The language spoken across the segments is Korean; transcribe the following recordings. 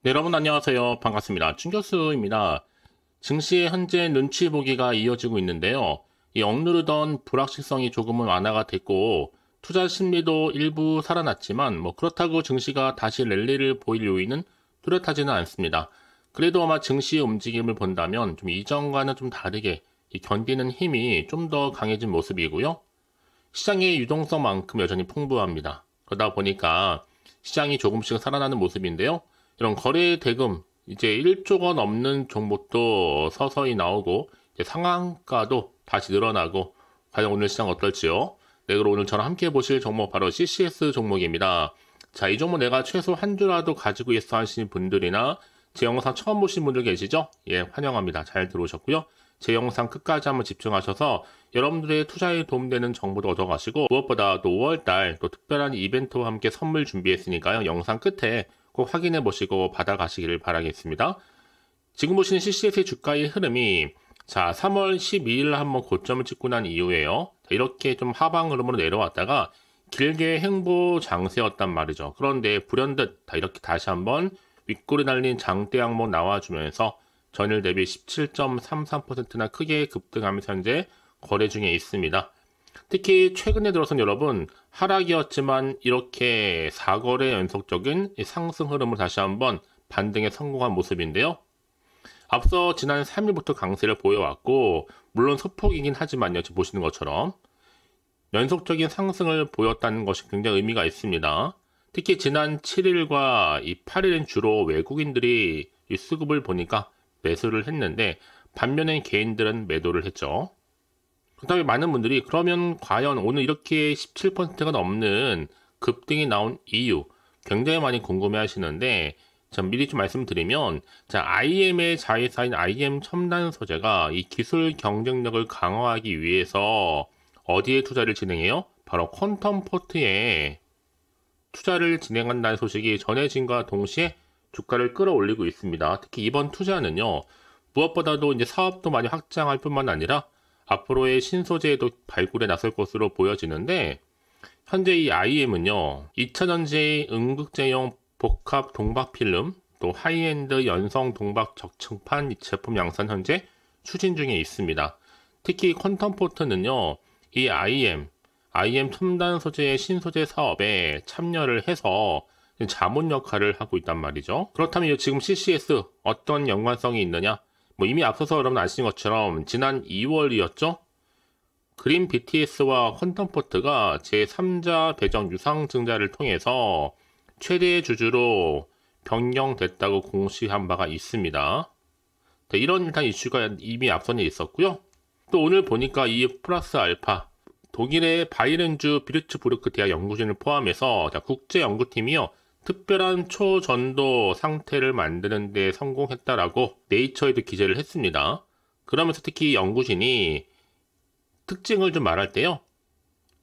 네, 여러분 안녕하세요. 반갑습니다. 춘교수입니다. 증시의 현재 눈치 보기가 이어지고 있는데요. 이 억누르던 불확실성이 조금은 완화가 됐고 투자 심리도 일부 살아났지만 그렇다고 증시가 다시 랠리를 보일 요인은 뚜렷하지는 않습니다. 그래도 아마 증시의 움직임을 본다면 좀 이전과는 좀 다르게 이 견디는 힘이 좀 더 강해진 모습이고요. 시장의 유동성만큼 여전히 풍부합니다. 그러다 보니까 시장이 조금씩 살아나는 모습인데요. 이런 거래 대금 이제 1조 원 넘는 종목도 서서히 나오고 이제 상한가도 다시 늘어나고 과연 오늘 시장 어떨지요? 네, 그럼 오늘 저랑 함께 보실 종목 바로 CCS 종목입니다. 자, 이 종목 내가 최소 한 주라도 가지고 있어 하시는 분들이나 제 영상 처음 보신 분들 계시죠? 예, 환영합니다. 잘 들어오셨고요. 제 영상 끝까지 한번 집중하셔서 여러분들의 투자에 도움되는 정보도 얻어가시고 무엇보다 또 5월달 또 특별한 이벤트와 함께 선물 준비했으니까요. 영상 끝에 꼭 확인해 보시고 받아가시기를 바라겠습니다. 지금 보시는 CCS의 주가의 흐름이 자 3월 12일 한번 고점을 찍고 난 이후에요. 이렇게 좀 하방 흐름으로 내려왔다가 길게 횡보 장세였단 말이죠. 그런데 불현듯 이렇게 다시 한번 윗골이 달린 장대 항목 나와주면서 전일 대비 17.33%나 크게 급등하면서 현재 거래 중에 있습니다. 특히 최근에 들어선 여러분 하락이었지만 이렇게 4거래 연속적인 상승 흐름을 다시 한번 반등에 성공한 모습인데요. 앞서 지난 3일부터 강세를 보여왔고 물론 소폭이긴 하지만요. 지금 보시는 것처럼 연속적인 상승을 보였다는 것이 굉장히 의미가 있습니다. 특히 지난 7일과 이 8일은 주로 외국인들이 이 수급을 보니까 매수를 했는데 반면에 개인들은 매도를 했죠. 그다음에 많은 분들이 그러면 과연 오늘 이렇게 17%가 넘는 급등이 나온 이유 굉장히 많이 궁금해 하시는데 전 미리 좀 말씀드리면 자 IM의 자회사인 IM 첨단 소재가 이 기술 경쟁력을 강화하기 위해서 어디에 투자를 진행해요? 바로 퀀텀 포트에 투자를 진행한다는 소식이 전해진과 동시에 주가를 끌어올리고 있습니다. 특히 이번 투자는요 무엇보다도 이제 사업도 많이 확장할 뿐만 아니라 앞으로의 신소재도 발굴에 나설 것으로 보여지는데 현재 이 IM은요 2차전지의 응급제용 복합 동박 필름 또 하이엔드 연성 동박 적층판 제품 양산 현재 추진 중에 있습니다. 특히 퀀텀 포트는요 이 IM 첨단 소재의 신소재 사업에 참여를 해서 자문 역할을 하고 있단 말이죠. 그렇다면 지금 CCS 어떤 연관성이 있느냐? 이미 앞서서 여러분 아시는 것처럼 지난 2월이었죠? 그린 BTS와 퀀텀포트가 제3자 배정 유상증자를 통해서 최대 주주로 변경됐다고 공시한 바가 있습니다. 이런 일단 이슈가 이미 앞선에 있었고요. 또 오늘 보니까 이 플러스 알파 독일의 바이렌주 비르츠부르크 대학 연구진을 포함해서 국제연구팀이요. 특별한 초전도 상태를 만드는 데 성공했다라고 네이처에도 기재를 했습니다. 그러면서 특히 연구진이 특징을 좀 말할 때요.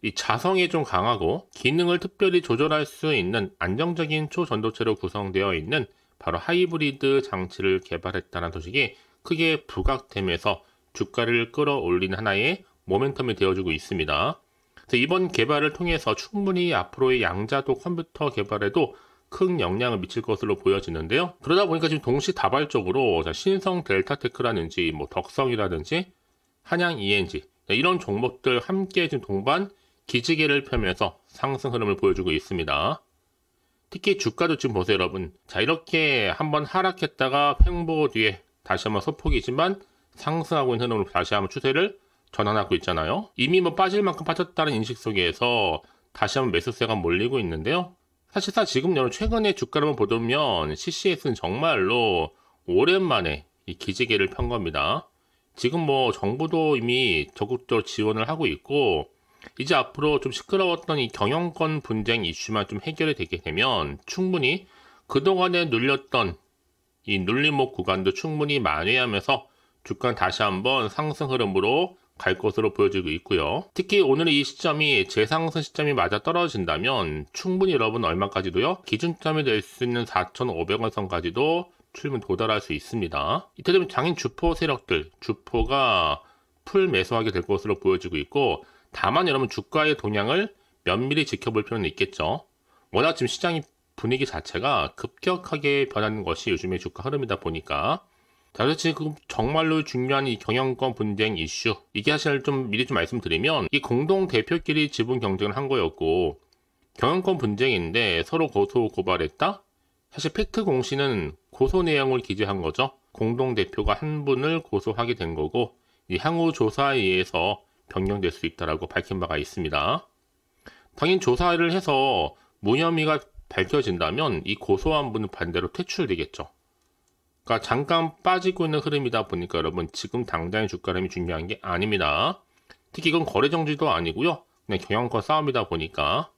이 자성이 좀 강하고 기능을 특별히 조절할 수 있는 안정적인 초전도체로 구성되어 있는 바로 하이브리드 장치를 개발했다는 소식이 크게 부각되면서 주가를 끌어올린 하나의 모멘텀이 되어주고 있습니다. 그래서 이번 개발을 통해서 충분히 앞으로의 양자도 컴퓨터 개발에도 큰 영향을 미칠 것으로 보여지는데요. 그러다 보니까 지금 동시다발적으로 신성 델타테크라든지 덕성이라든지 한양 ENG 이런 종목들 함께 지금 동반 기지개를 펴면서 상승 흐름을 보여주고 있습니다. 특히 주가도 지금 보세요 여러분. 자 이렇게 한번 하락했다가 횡보 뒤에 다시 한번 소폭이지만 상승하고 있는 흐름으로 다시 한번 추세를 전환하고 있잖아요. 이미 빠질 만큼 빠졌다는 인식 속에서 다시 한번 매수세가 몰리고 있는데요. 사실상 지금 여러분 최근에 주가를 보면 CCS는 정말로 오랜만에 이 기지개를 편 겁니다. 지금 정부도 이미 적극적으로 지원을 하고 있고 이제 앞으로 좀 시끄러웠던 이 경영권 분쟁 이슈만 좀 해결이 되게 되면 충분히 그동안에 눌렸던 이 눌림목 구간도 충분히 만회하면서 주가는 다시 한번 상승 흐름으로 갈 것으로 보여지고 있고요. 특히 오늘 이 시점이 재상승 시점이 맞아 떨어진다면 충분히 여러분 얼마까지도요? 기준점이 될 수 있는 4,500원 선까지도 충분히 도달할 수 있습니다. 이때 되면 장인 주포 세력들, 주포가 풀 매수하게 될 것으로 보여지고 있고 다만 여러분 주가의 동향을 면밀히 지켜볼 필요는 있겠죠. 워낙 지금 시장이 분위기 자체가 급격하게 변하는 것이 요즘의 주가 흐름이다 보니까, 자, 그래서 지금 정말로 중요한 이 경영권 분쟁 이슈, 이게 사실 좀 미리 좀 말씀드리면 이 공동 대표끼리 지분 경쟁을 한 거였고, 경영권 분쟁인데 서로 고소 고발했다? 사실 팩트 공시는 고소 내용을 기재한 거죠. 공동 대표가 한 분을 고소하게 된 거고, 이 향후 조사에 의해서 변경될 수 있다라고 밝힌 바가 있습니다. 당연히 조사를 해서 무혐의가 밝혀진다면 이 고소한 분은 반대로 퇴출되겠죠. 그러니까 잠깐 빠지고 있는 흐름이다 보니까 여러분 지금 당장의 주가 흐름이 중요한 게 아닙니다. 특히 이건 거래 정지도 아니고요. 그냥 경영권 싸움이다 보니까.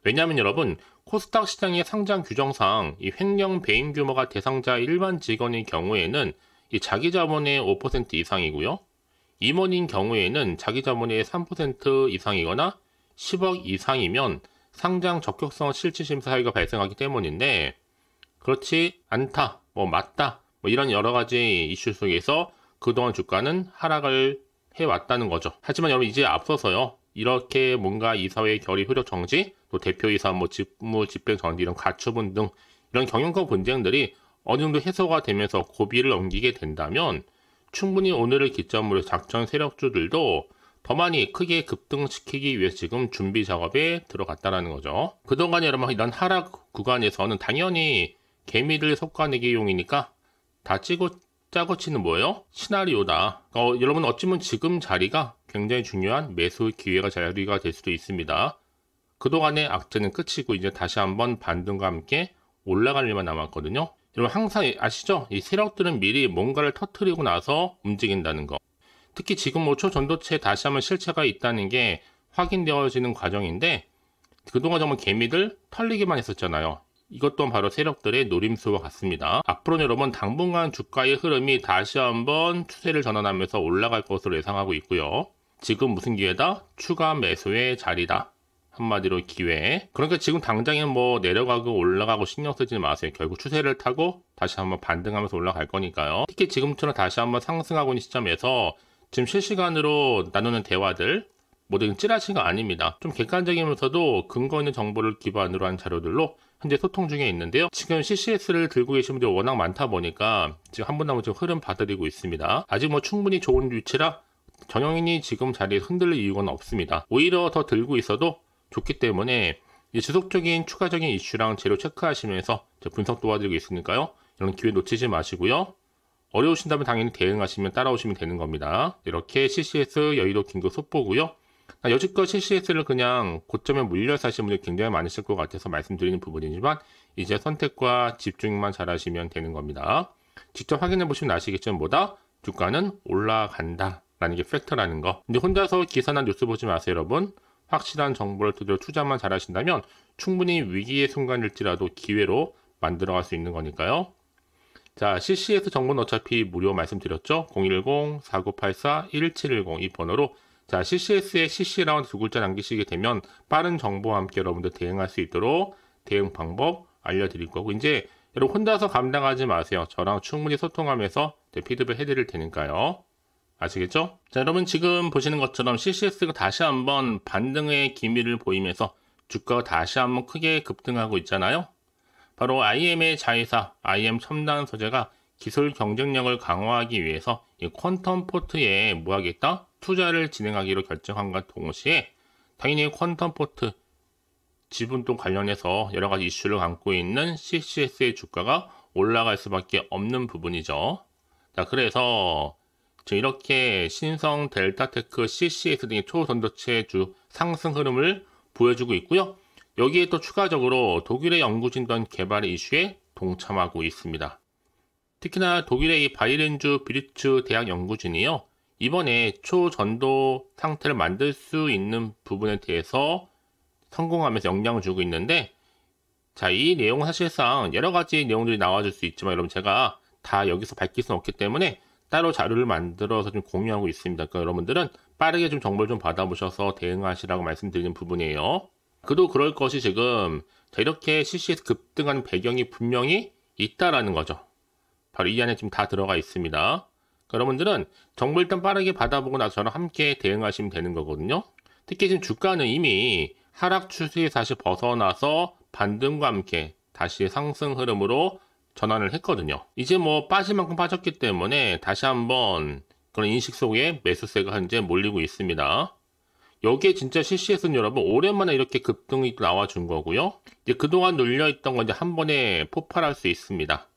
왜냐하면 여러분 코스닥 시장의 상장 규정상 이 횡령 배임 규모가 대상자 일반 직원의 경우에는 이 자기 자본의 5% 이상이고요. 임원인 경우에는 자기 자본의 3% 이상이거나 10억 이상이면 상장 적격성 실질심사 사유가 발생하기 때문인데, 그렇지 않다, 맞다, 이런 여러 가지 이슈 속에서 그동안 주가는 하락을 해왔다는 거죠. 하지만 여러분 이제 앞서서요, 이렇게 뭔가 이사회 결의 효력 정지, 또 대표이사 직무 집행 정지 이런 가처분 등 이런 경영권 분쟁들이 어느 정도 해소가 되면서 고비를 넘기게 된다면 충분히 오늘을 기점으로 작전 세력주들도 더 많이 크게 급등시키기 위해서 지금 준비 작업에 들어갔다는 거죠. 그동안 여러분 이런 하락 구간에서는 당연히 개미들 솎아내기용이니까 다 짜고 치는 뭐예요? 시나리오다. 여러분 어찌보면 지금 자리가 굉장히 중요한 매수 기회가 자리가 될 수도 있습니다. 그동안의 악재는 끝이고 이제 다시 한번 반등과 함께 올라갈 일만 남았거든요. 여러분 항상 아시죠? 이 세력들은 미리 뭔가를 터뜨리고 나서 움직인다는 거. 특히 지금 5초 전도체에 다시 한번 실체가 있다는 게 확인되어지는 과정인데, 그동안 정말 개미들 털리기만 했었잖아요. 이것 또한 바로 세력들의 노림수와 같습니다. 앞으로는 여러분 당분간 주가의 흐름이 다시 한번 추세를 전환하면서 올라갈 것으로 예상하고 있고요. 지금 무슨 기회다? 추가 매수의 자리다. 한마디로 기회. 그러니까 지금 당장에 내려가고 올라가고 신경 쓰지 마세요. 결국 추세를 타고 다시 한번 반등하면서 올라갈 거니까요. 특히 지금처럼 다시 한번 상승하고 있는 시점에서 지금 실시간으로 나누는 대화들 모든 찌라시가 아닙니다. 좀 객관적이면서도 근거 있는 정보를 기반으로 한 자료들로 현재 소통 중에 있는데요. 지금 CCS를 들고 계신 분들이 워낙 많다 보니까 지금 한 분 한 분 지금 흐름 봐드리고 있습니다. 아직 충분히 좋은 위치라 전형인이 지금 자리에 흔들릴 이유는 없습니다. 오히려 더 들고 있어도 좋기 때문에 지속적인 추가적인 이슈랑 재료 체크하시면서 분석 도와드리고 있으니까요. 이런 기회 놓치지 마시고요. 어려우신다면 당연히 대응하시면 따라오시면 되는 겁니다. 이렇게 CCS 여의도 긴급 속보고요. 여지껏 CCS를 그냥 고점에 물려 사신 분들이 굉장히 많으실 것 같아서 말씀드리는 부분이지만 이제 선택과 집중만 잘 하시면 되는 겁니다. 직접 확인해 보시면 아시겠지만 주가는 올라간다 라는 게 팩트라는 거. 근데 혼자서 기사나 뉴스 보지 마세요 여러분. 확실한 정보를 토대로 투자만 잘 하신다면 충분히 위기의 순간일지라도 기회로 만들어갈 수 있는 거니까요. 자, CCS 정보는 어차피 무료 말씀드렸죠. 010-4984-1710 이 번호로 자, CCS에 CC라운 두 글자 남기시게 되면 빠른 정보와 함께 여러분들 대응할 수 있도록 대응 방법 알려드릴 거고, 이제 여러분 혼자서 감당하지 마세요. 저랑 충분히 소통하면서 피드백 해드릴 테니까요. 아시겠죠? 자, 여러분 지금 보시는 것처럼 CCS가 다시 한번 반등의 기미를 보이면서 주가가 다시 한번 크게 급등하고 있잖아요. 바로 IM의 자회사, IM 첨단 소재가 기술 경쟁력을 강화하기 위해서 이 퀀텀 포트에 뭐하겠다? 투자를 진행하기로 결정한과 동시에 당연히 퀀텀 포트 지분도 관련해서 여러 가지 이슈를 안고 있는 CCS의 주가가 올라갈 수밖에 없는 부분이죠. 자, 그래서 지금 이렇게 신성, 델타테크, CCS 등의 초전도체주 상승 흐름을 보여주고 있고요. 여기에 또 추가적으로 독일의 연구진단 개발 이슈에 동참하고 있습니다. 특히나 독일의 이 바이렌주 비리츠 대학 연구진이요. 이번에 초전도 상태를 만들 수 있는 부분에 대해서 성공하면서 영향을 주고 있는데, 자, 이 내용은 사실상 여러 가지 내용들이 나와줄 수 있지만 여러분 제가 다 여기서 밝힐 수는 없기 때문에 따로 자료를 만들어서 좀 공유하고 있습니다. 그러니까 여러분들은 빠르게 좀 정보를 좀 받아보셔서 대응하시라고 말씀드리는 부분이에요. 그도 그럴 것이 지금 이렇게 CCS 급등하는 배경이 분명히 있다라는 거죠. 바로 이 안에 지금 다 들어가 있습니다. 그러니까 여러분들은 정보 일단 빠르게 받아보고 나서 저랑 함께 대응하시면 되는 거거든요. 특히 지금 주가는 이미 하락 추세에 다시 벗어나서 반등과 함께 다시 상승 흐름으로 전환을 했거든요. 이제 뭐 빠질 만큼 빠졌기 때문에 다시 한번 그런 인식 속에 매수세가 현재 몰리고 있습니다. 여기에 진짜 CCS는 여러분 오랜만에 이렇게 급등이 나와준 거고요. 이제 그동안 눌려있던 건 이제 한 번에 폭발할 수 있습니다.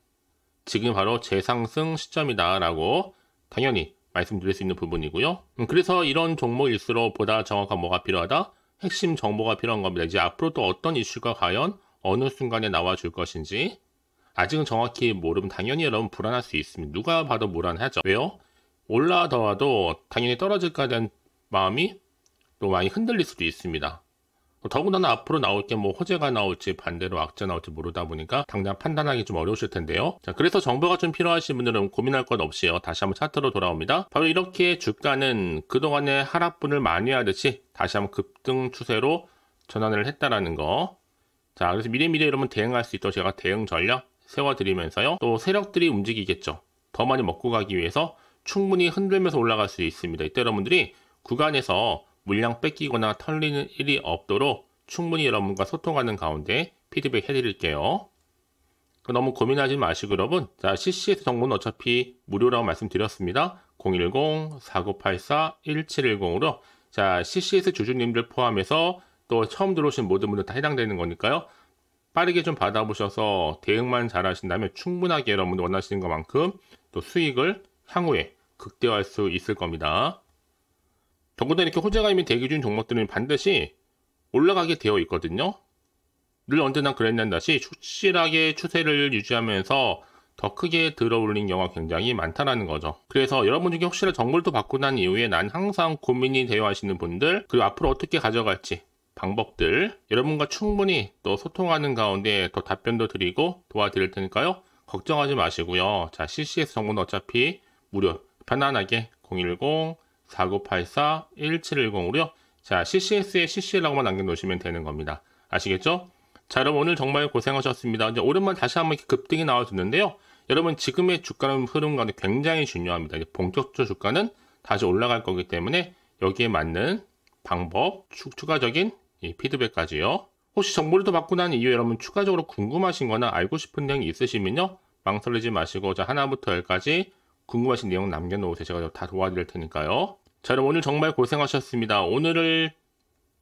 지금 바로 재상승 시점이다 라고 당연히 말씀드릴 수 있는 부분이고요. 그래서 이런 종목일수록 보다 정확한 뭐가 필요하다? 핵심 정보가 필요한 겁니다. 이제 앞으로 또 어떤 이슈가 과연 어느 순간에 나와줄 것인지 아직은 정확히 모르면 당연히 여러분 불안할 수 있습니다. 누가 봐도 불안하죠. 왜요? 올라더라도 당연히 떨어질까 대한 마음이 또 많이 흔들릴 수도 있습니다. 더군다나 앞으로 나올 게 뭐 호재가 나올지 반대로 악재 나올지 모르다 보니까 당장 판단하기 좀 어려우실 텐데요. 자, 그래서 정보가 좀 필요하신 분들은 고민할 것 없이요. 다시 한번 차트로 돌아옵니다. 바로 이렇게 주가는 그동안의 하락분을 만회하듯이 다시 한번 급등 추세로 전환을 했다라는 거. 자, 그래서 미리미리 여러분 대응할 수 있도록 제가 대응 전략 세워드리면서요. 또 세력들이 움직이겠죠. 더 많이 먹고 가기 위해서 충분히 흔들면서 올라갈 수 있습니다. 이때 여러분들이 구간에서 물량 뺏기거나 털리는 일이 없도록 충분히 여러분과 소통하는 가운데 피드백 해드릴게요. 너무 고민하지 마시고 여러분, 자, CCS 정보는 어차피 무료라고 말씀드렸습니다. 010-4984-1710으로 자, CCS 주주님들 포함해서 또 처음 들어오신 모든 분들 다 해당되는 거니까요. 빠르게 좀 받아보셔서 대응만 잘 하신다면 충분하게 여러분들 원하시는 것만큼 또 수익을 향후에 극대화할 수 있을 겁니다. 더군다나 이렇게 호재가 이미 대기 중 종목들은 반드시 올라가게 되어 있거든요. 늘 언제나 그랬는 다시 확실하게 추세를 유지하면서 더 크게 들어올린 경우가 굉장히 많다는 거죠. 그래서 여러분 중에 혹시나 정보를 또 받고 난 이후에 난 항상 고민이 되어 하시는 분들, 그리고 앞으로 어떻게 가져갈지 방법들 여러분과 충분히 또 소통하는 가운데 더 답변도 드리고 도와드릴 테니까요. 걱정하지 마시고요. 자, CCS 정보는 어차피 무료, 편안하게 010-4984-1710으로요. 자, CCS에 CC라고만 남겨놓으시면 되는 겁니다. 아시겠죠? 자, 여러분 오늘 정말 고생하셨습니다. 이제 오랜만에 다시 한번 이렇게 급등이 나와줬는데요. 여러분 지금의 주가는 흐름 가운데 굉장히 중요합니다. 이제 본격적으로 주가는 다시 올라갈 거기 때문에 여기에 맞는 방법, 추가적인 이 피드백까지요. 혹시 정보를 더 받고 난 이후에 여러분 추가적으로 궁금하신 거나 알고 싶은 내용이 있으시면요. 망설이지 마시고 자, 하나부터 열까지 궁금하신 내용 남겨놓으세요. 제가 다 도와드릴 테니까요. 자, 여러분 오늘 정말 고생하셨습니다. 오늘을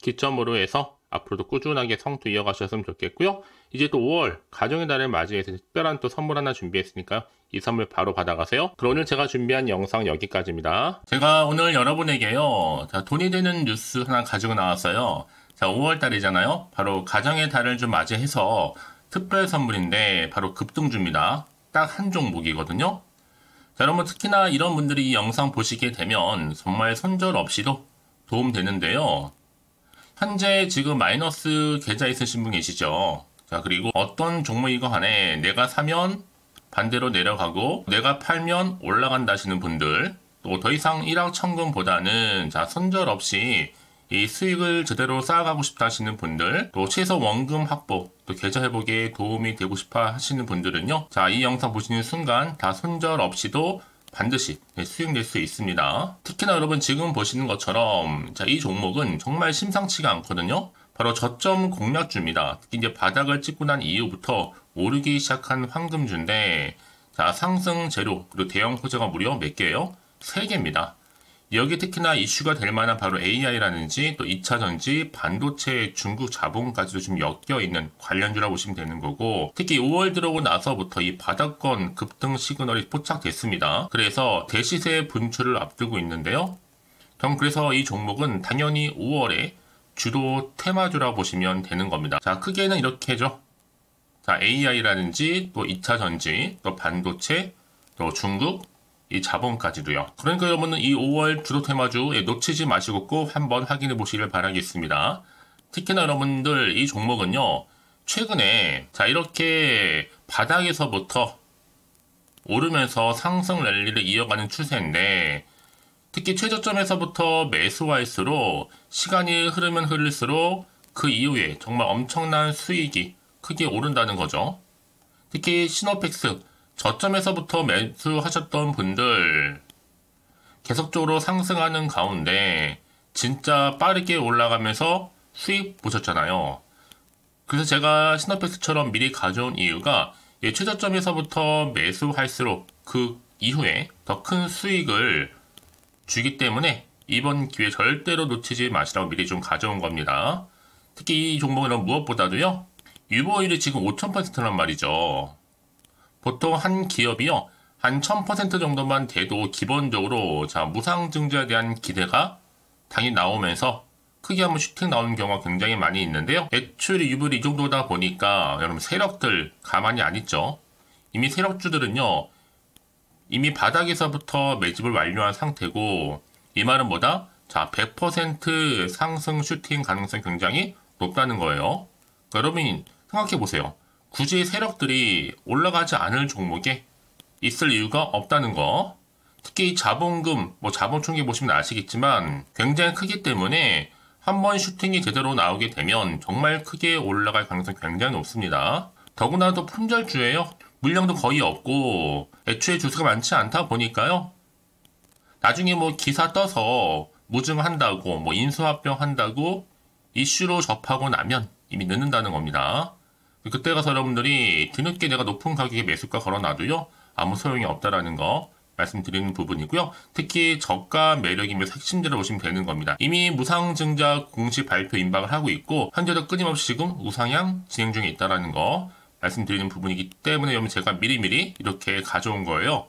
기점으로 해서 앞으로도 꾸준하게 성투 이어가셨으면 좋겠고요. 이제 또 5월 가정의 달을 맞이해서 특별한 또 선물 하나 준비했으니까요. 이 선물 바로 받아가세요. 그럼 오늘 제가 준비한 영상 여기까지입니다. 제가 오늘 여러분에게요. 자, 돈이 되는 뉴스 하나 가지고 나왔어요. 자, 5월 달이잖아요. 바로 가정의 달을 좀 맞이해서 특별 선물인데 바로 급등주입니다. 딱 한 종목이거든요. 자, 여러분 특히나 이런 분들이 이 영상 보시게 되면 정말 손절 없이도 도움되는데요. 현재 지금 마이너스 계좌 있으신 분 계시죠? 자, 그리고 어떤 종목이건 간에 내가 사면 반대로 내려가고 내가 팔면 올라간다 하시는 분들, 또 더 이상 일확천금보다는 자, 손절 없이 이 수익을 제대로 쌓아가고 싶다 하시는 분들, 또 최소 원금 확보, 또 계좌 회복에 도움이 되고 싶어 하시는 분들은요. 자, 이 영상 보시는 순간 다 손절 없이도 반드시 수익 낼 수 있습니다. 특히나 여러분 지금 보시는 것처럼 자, 이 종목은 정말 심상치가 않거든요. 바로 저점 공략주입니다. 특히 이제 바닥을 찍고 난 이후부터 오르기 시작한 황금주인데 자, 상승 재료 그리고 대형 호재가 무려 몇 개예요? 3개입니다. 여기 특히나 이슈가 될 만한 바로 AI라든지 또 2차전지, 반도체, 중국 자본까지도 좀 엮여있는 관련주라고 보시면 되는 거고, 특히 5월 들어오고 나서부터 이 바닥권 급등 시그널이 포착됐습니다. 그래서 대시세 분출을 앞두고 있는데요. 전 그래서 이 종목은 당연히 5월에 주도 테마주라고 보시면 되는 겁니다. 자, 크게는 이렇게죠. 자, AI라든지 또 2차전지, 또 반도체, 또 중국, 이 자본까지도요. 그러니까 여러분은 이 5월 주도 테마주 놓치지 마시고 꼭 한번 확인해 보시길 바라겠습니다. 특히나 여러분들 이 종목은요. 최근에 자, 이렇게 바닥에서부터 오르면서 상승 랠리를 이어가는 추세인데 특히 최저점에서부터 매수할수록 시간이 흐르면 흐를수록 그 이후에 정말 엄청난 수익이 크게 오른다는 거죠. 특히 시노펙스 저점에서부터 매수하셨던 분들 계속적으로 상승하는 가운데 진짜 빠르게 올라가면서 수익 보셨잖아요. 그래서 제가 신업백스처럼 미리 가져온 이유가 최저점에서부터 매수할수록 그 이후에 더 큰 수익을 주기 때문에 이번 기회 절대로 놓치지 마시라고 미리 좀 가져온 겁니다. 특히 이 종목은 무엇보다도요, 유보율이 지금 5000%란 말이죠. 보통 한 기업이요, 한 1000% 정도만 돼도 기본적으로 무상증자에 대한 기대가 당연히 나오면서 크게 한번 슈팅 나오는 경우가 굉장히 많이 있는데요. 애초에 유보율이 이 정도다 보니까 여러분 세력들 가만히 안 있죠. 이미 세력주들은요, 이미 바닥에서부터 매집을 완료한 상태고, 이 말은 뭐다? 100% 상승 슈팅 가능성이 굉장히 높다는 거예요. 그러니까 여러분 생각해 보세요. 굳이 세력들이 올라가지 않을 종목에 있을 이유가 없다는 거. 특히 자본금, 자본 총계 보시면 아시겠지만 굉장히 크기 때문에 한번 슈팅이 제대로 나오게 되면 정말 크게 올라갈 가능성이 굉장히 높습니다. 더구나도 품절주예요. 물량도 거의 없고 애초에 주수가 많지 않다 보니까요. 나중에 기사 떠서 무증한다고 인수합병 한다고 이슈로 접하고 나면 이미 늦는다는 겁니다. 그때 가서 여러분들이 뒤늦게 내가 높은 가격에 매수가 걸어놔도요, 아무 소용이 없다라는 거 말씀드리는 부분이고요. 특히 저가 매력이면서 핵심제로 보시면 되는 겁니다. 이미 무상증자 공식 발표 임박을 하고 있고 현재도 끊임없이 지금 우상향 진행 중에 있다라는 거 말씀드리는 부분이기 때문에 여러분 제가 미리미리 이렇게 가져온 거예요.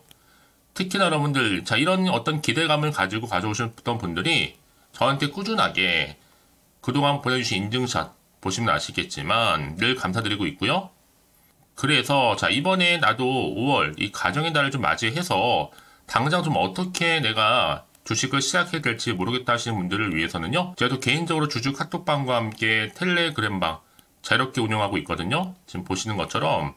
특히나 여러분들 이런 어떤 기대감을 가지고 가져오셨던 분들이 저한테 꾸준하게 그동안 보내주신 인증샷 보시면 아시겠지만 늘 감사드리고 있고요. 그래서 이번에 나도 5월 이 가정의 달을 좀 맞이해서 당장 좀 어떻게 내가 주식을 시작해야 될지 모르겠다 하시는 분들을 위해서는요, 제가 또 개인적으로 주주 카톡방과 함께 텔레그램방 자유롭게 운영하고 있거든요. 지금 보시는 것처럼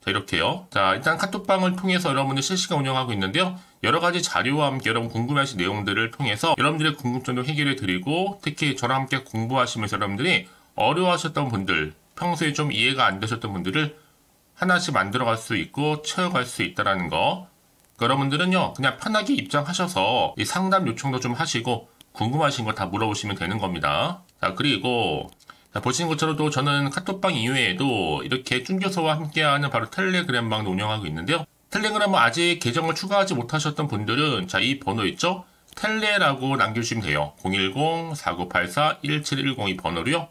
이렇게요. 일단 카톡방을 통해서 여러분들 실시간 운영하고 있는데요. 여러 가지 자료와 함께 여러분 궁금하신 내용들을 통해서 여러분들의 궁금증도 해결해 드리고, 특히 저랑 함께 공부하시면서 여러분들이 어려워하셨던 분들, 평소에 좀 이해가 안 되셨던 분들을 하나씩 만들어갈 수 있고 채워갈 수 있다는 거. 여러분들은요, 그냥 편하게 입장하셔서 이 상담 요청도 좀 하시고 궁금하신 거 다 물어보시면 되는 겁니다. 그리고 보시는 것처럼 또 저는 카톡방 이외에도 이렇게 쭝교서와 함께하는 바로 텔레그램방도 운영하고 있는데요. 텔레그램은 아직 계정을 추가하지 못하셨던 분들은 이 번호 있죠? 텔레라고 남겨주시면 돼요. 010-4984-1710 이 번호로요.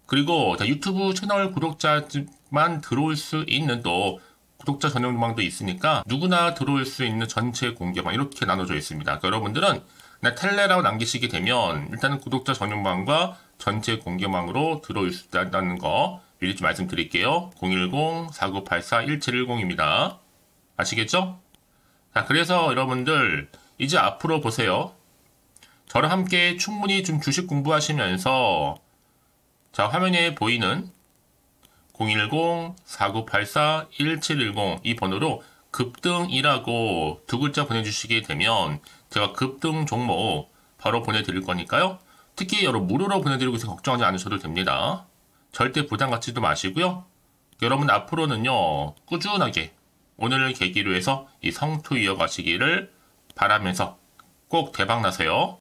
그리고 유튜브 채널 구독자만 들어올 수 있는 또 구독자 전용방도 있으니까 누구나 들어올 수 있는 전체 공개방 이렇게 나눠져 있습니다. 그러니까 여러분들은 그냥 텔레라고 남기시게 되면 일단은 구독자 전용방과 전체 공개방으로 들어올 수 있다는 거 미리 좀 말씀드릴게요. 010-4984-1710입니다. 아시겠죠? 그래서 여러분들 이제 앞으로 보세요. 저랑 함께 충분히 좀 주식 공부하시면서 화면에 보이는 010-4984-1710 이 번호로 급등이라고 두 글자 보내주시게 되면 제가 급등 종목 바로 보내드릴 거니까요. 특히 여러분 무료로 보내드리고 있어서 걱정하지 않으셔도 됩니다. 절대 부담 갖지도 마시고요. 여러분 앞으로는요, 꾸준하게 오늘을 계기로 해서 이 성투 이어가시기를 바라면서 꼭 대박 나세요.